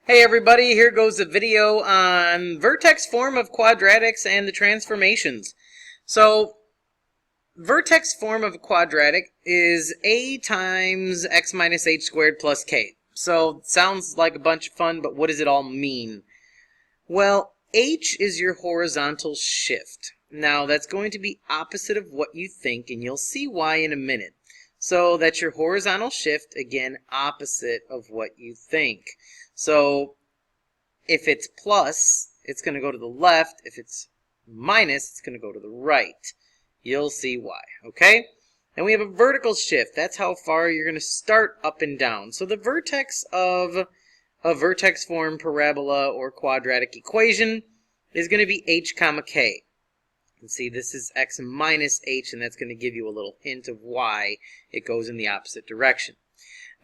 Hey everybody, here goes a video on vertex form of quadratics and the transformations. So, vertex form of a quadratic is a times x minus h squared plus k. So, sounds like a bunch of fun, but what does it all mean? Well, h is your horizontal shift. Now, that's going to be opposite of what you think, and you'll see why in a minute. So, that's your horizontal shift, again, opposite of what you think. So, if it's plus, it's going to go to the left. If it's minus, it's going to go to the right. You'll see why, okay? And we have a vertical shift. That's how far you're going to start up and down. So the vertex of a vertex form parabola or quadratic equation is going to be h comma k. And see, this is x minus h, and that's going to give you a little hint of why it goes in the opposite direction.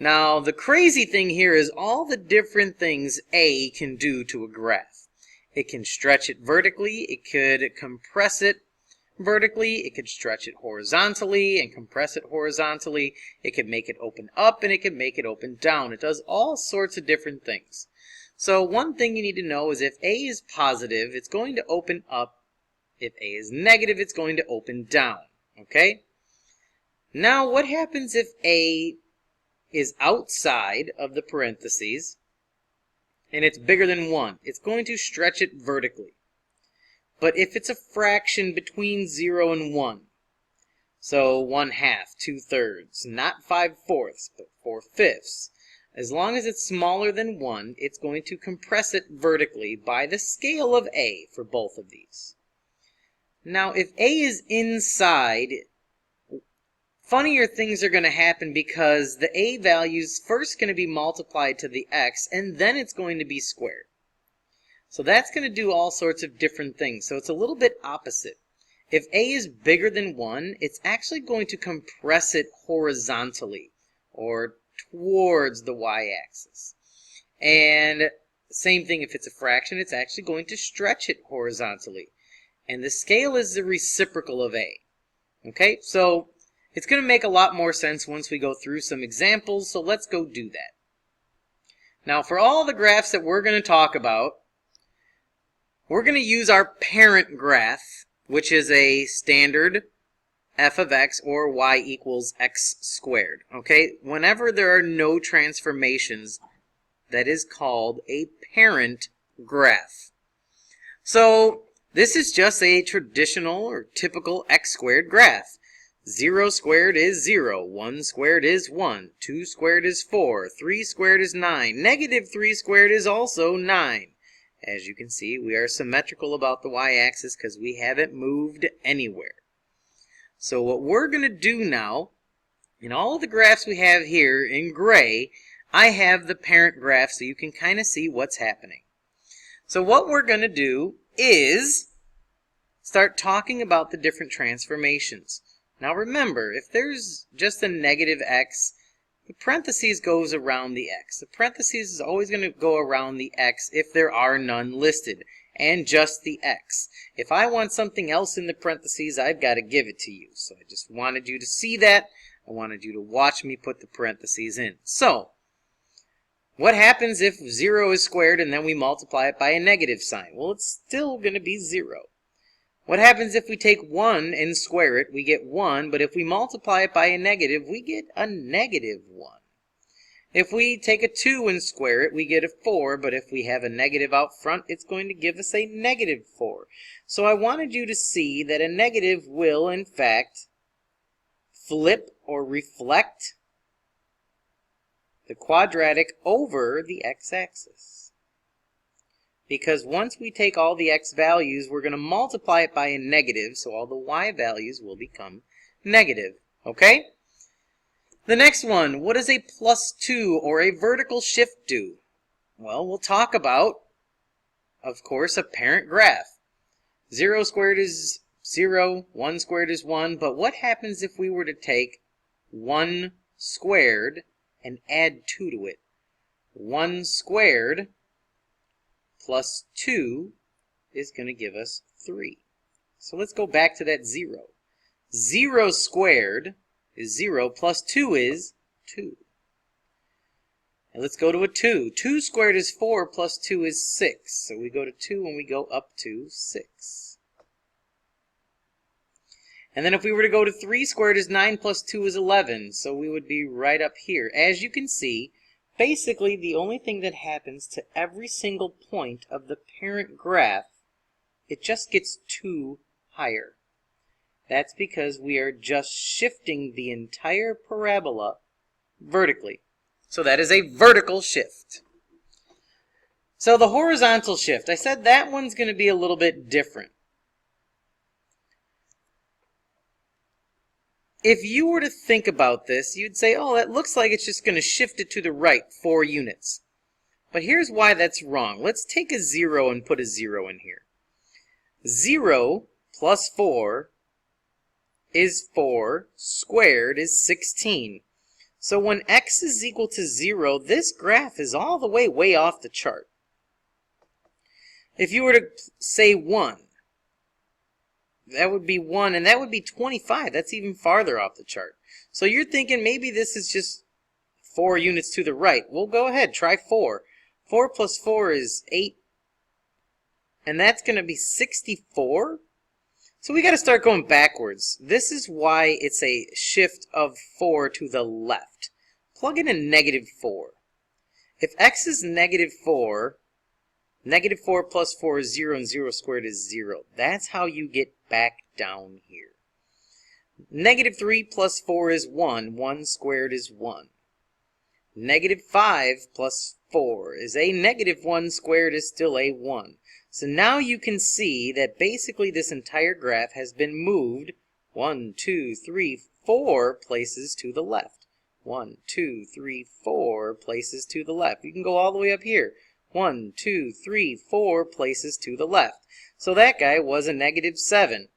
Now, the crazy thing here is all the different things A can do to a graph. It can stretch it vertically, it could compress it vertically, it could stretch it horizontally and compress it horizontally, it could make it open up, and it could make it open down. It does all sorts of different things. So one thing you need to know is if A is positive, it's going to open up. If A is negative, it's going to open down. Okay? Now, what happens if A is outside of the parentheses and it's bigger than 1? It's going to stretch it vertically. But if it's a fraction between 0 and 1, so 1/2, 2/3, not 5/4, but 4/5, as long as it's smaller than 1, it's going to compress it vertically by the scale of A for both of these. Now, if A is inside, funnier things are going to happen because the A value is first going to be multiplied to the x, and then it's going to be squared. So that's going to do all sorts of different things. So it's a little bit opposite. If A is bigger than 1, it's actually going to compress it horizontally, or towards the y-axis. And same thing if it's a fraction, it's actually going to stretch it horizontally. And the scale is the reciprocal of A. Okay, so it's going to make a lot more sense once we go through some examples, so let's go do that. Now, for all the graphs that we're going to talk about, we're going to use our parent graph, which is a standard f of x or y equals x squared. Okay, whenever there are no transformations, that is called a parent graph. So this is just a traditional or typical x squared graph. 0 squared is 0, 1 squared is 1, 2 squared is 4, 3 squared is 9, negative 3 squared is also 9. As you can see, we are symmetrical about the y-axis because we haven't moved anywhere. So what we're going to do now, in all of the graphs we have here in gray, I have the parent graph so you can kind of see what's happening. So what we're going to do is start talking about the different transformations. Now remember, if there's just a negative x, the parentheses goes around the x. The parentheses is always going to go around the x if there are none listed, and just the x. If I want something else in the parentheses, I've got to give it to you. So I just wanted you to see that. I wanted you to watch me put the parentheses in. So, what happens if 0 is squared and then we multiply it by a negative sign? Well, it's still going to be 0. What happens if we take 1 and square it? We get 1, but if we multiply it by a negative, we get a negative 1. If we take a 2 and square it, we get a 4, but if we have a negative out front, it's going to give us a negative 4. So I wanted you to see that a negative will, in fact, flip or reflect the quadratic over the x-axis. Because once we take all the x values, we're going to multiply it by a negative, so all the y values will become negative. Okay? The next one, what does a plus 2 or a vertical shift do? Well, we'll talk about, of course, a parent graph. 0 squared is 0, 1 squared is 1, but what happens if we were to take 1 squared and add 2 to it? 1 squared plus 2 is going to give us 3. So let's go back to that 0. 0 squared is 0 plus 2 is 2. And let's go to a 2. 2 squared is 4 plus 2 is 6. So we go to 2 and we go up to 6. And then if we were to go to 3 squared is 9 plus 2 is 11. So we would be right up here. As you can see, basically the only thing that happens to every single point of the parent graph, it just gets 2 higher. That's because we are just shifting the entire parabola vertically. So that is a vertical shift. So the horizontal shift, I said that one's going to be a little bit different. If you were to think about this, you'd say, oh, that looks like it's just going to shift it to the right 4 units. But here's why that's wrong. Let's take a 0 and put a 0 in here. 0 plus 4 is 4 squared is 16. So when x is equal to 0, this graph is all the way off the chart. If you were to say 1, that would be 1, and that would be 25. That's even farther off the chart. So you're thinking maybe this is just 4 units to the right. Well, go ahead, try 4. 4 plus 4 is 8, and that's going to be 64. So we got to start going backwards. This is why it's a shift of 4 to the left. Plug in a negative 4. If x is negative 4, negative 4 plus 4 is 0, and 0 squared is 0. That's how you get back down here. Negative 3 plus 4 is 1. 1 squared is 1. Negative 5 plus 4 is a negative 1 squared is still a 1. So now you can see that basically this entire graph has been moved 1, 2, 3, 4 places to the left. 1, 2, 3, 4 places to the left. You can go all the way up here. 1, 2, 3, 4 places to the left. So that guy was a negative 7.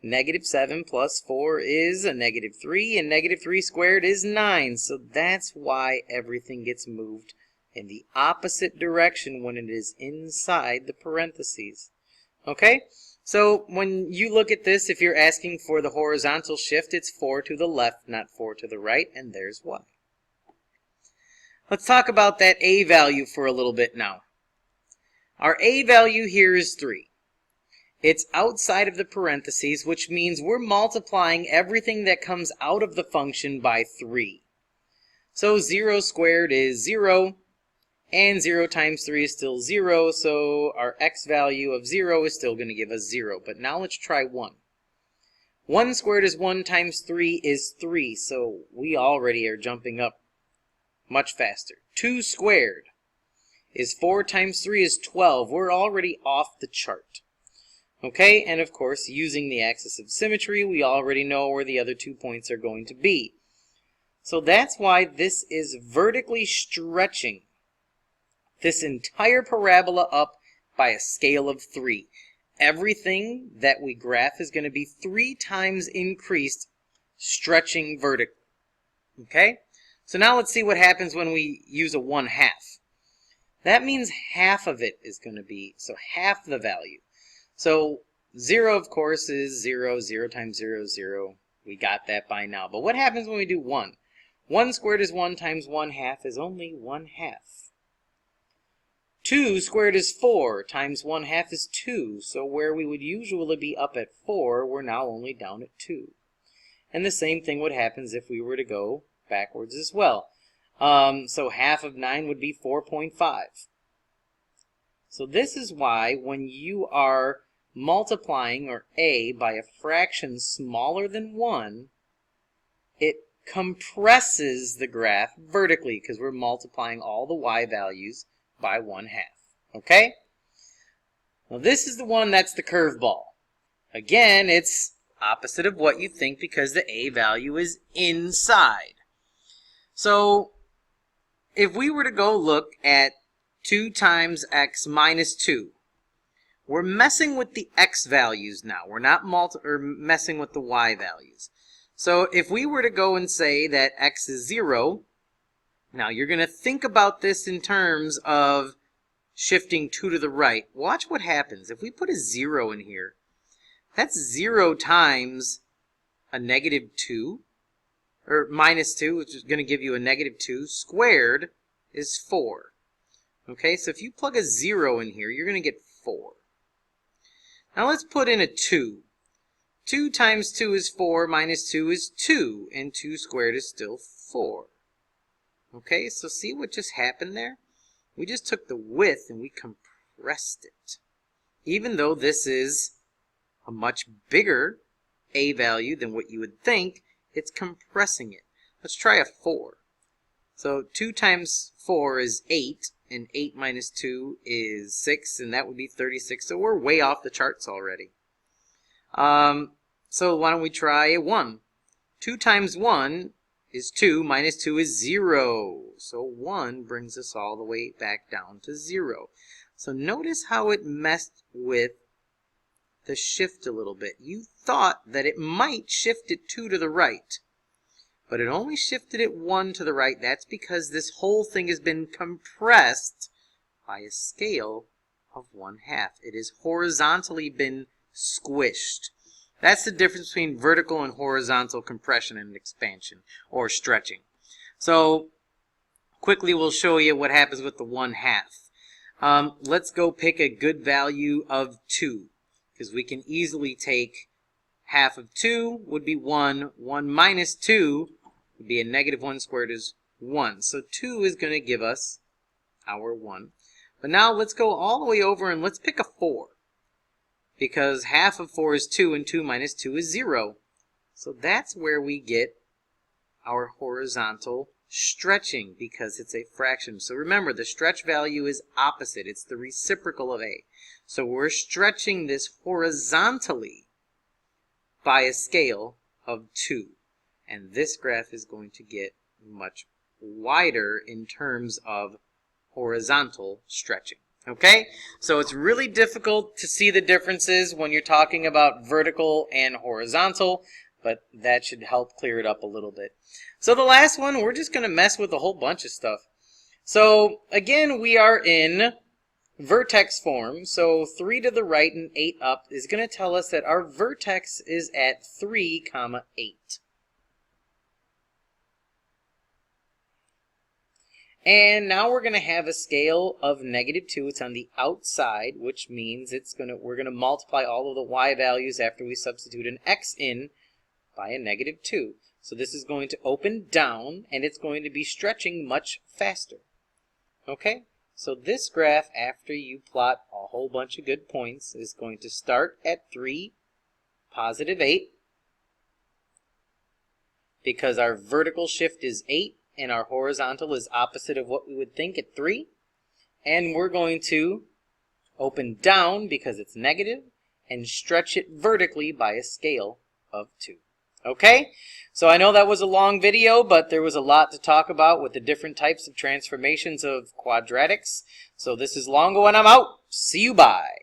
Negative 7 plus 4 is a negative 3, and negative 3 squared is 9. So that's why everything gets moved in the opposite direction when it is inside the parentheses. Okay? So when you look at this, if you're asking for the horizontal shift, it's 4 to the left, not 4 to the right, and there's why. Let's talk about that a value for a little bit now. Our a value here is 3. It's outside of the parentheses, which means we're multiplying everything that comes out of the function by 3. So 0 squared is 0, and 0 times 3 is still 0, so our x value of 0 is still going to give us 0. But now let's try 1. 1 squared is 1 times 3 is 3, so we already are jumping up much faster. 2 squared is 4 times 3 is 12. We're already off the chart. Okay, and of course, using the axis of symmetry, we already know where the other 2 points are going to be. So that's why this is vertically stretching this entire parabola up by a scale of 3. Everything that we graph is going to be 3 times increased stretching vertically. Okay? So now let's see what happens when we use a 1/2. That means half of it is going to be, so half the value. So 0, of course, is 0. 0 times 0 is 0. We got that by now. But what happens when we do 1? 1 squared is 1 times 1/2 is only 1/2. 2 squared is 4 times 1/2 is 2. So where we would usually be up at 4, we're now only down at 2. And the same thing would happen if we were to go backwards as well. So half of 9 would be 4.5. So this is why when you are multiplying, or a, by a fraction smaller than 1, it compresses the graph vertically because we're multiplying all the y values by 1/2. Okay? Now this is the one that's the curveball. Again, it's opposite of what you think because the a value is inside. So if we were to go look at 2 times x minus 2, we're messing with the x values now. We're not messing with the y values. So if we were to go and say that x is 0, now you're going to think about this in terms of shifting 2 to the right. Watch what happens. If we put a 0 in here, that's 0 times a negative 2, or minus 2, which is going to give you a negative 2, squared is 4. Okay, so if you plug a 0 in here, you're going to get 4. Now let's put in a 2. 2 times 2 is 4, minus 2 is 2, and 2 squared is still 4. Okay, so see what just happened there? We just took the width and we compressed it. Even though this is a much bigger a value than what you would think, it's compressing it. Let's try a 4. So 2 times 4 is 8, and 8 minus 2 is 6, and that would be 36. So we're way off the charts already. So why don't we try a 1? 2 times 1 is 2, minus 2 is 0. So 1 brings us all the way back down to 0. So notice how it messed with the shift a little bit. You thought that it might shift it 2 to the right, but it only shifted it 1 to the right. That's because this whole thing has been compressed by a scale of 1/2. It has horizontally been squished. That's the difference between vertical and horizontal compression and expansion, or stretching. So quickly we'll show you what happens with the 1/2. Let's go pick a good value of 2, because we can easily take half of 2 would be 1. 1 minus 2 would be a negative 1 squared is 1. So 2 is going to give us our 1. But now let's go all the way over and let's pick a 4. Because half of 4 is 2, and 2 minus 2 is 0. So that's where we get our horizontal stretching, because it's a fraction. So remember, the stretch value is opposite. It's the reciprocal of a. So we're stretching this horizontally by a scale of 2. And this graph is going to get much wider in terms of horizontal stretching. Okay, so it's really difficult to see the differences when you're talking about vertical and horizontal, but that should help clear it up a little bit. So the last one, we're just going to mess with a whole bunch of stuff. So again, we are in vertex form. So 3 to the right and 8 up is going to tell us that our vertex is at 3, 8. And now we're going to have a scale of -2. It's on the outside, which means we're going to multiply all of the y values after we substitute an x in by a -2. So this is going to open down, and it's going to be stretching much faster. Okay? So this graph, after you plot a whole bunch of good points, is going to start at 3, +8, because our vertical shift is 8, and our horizontal is opposite of what we would think at 3. And we're going to open down because it's negative and stretch it vertically by a scale of 2. Okay? So I know that was a long video, but there was a lot to talk about with the different types of transformations of quadratics. So this is Longo, and I'm out. See you, bye.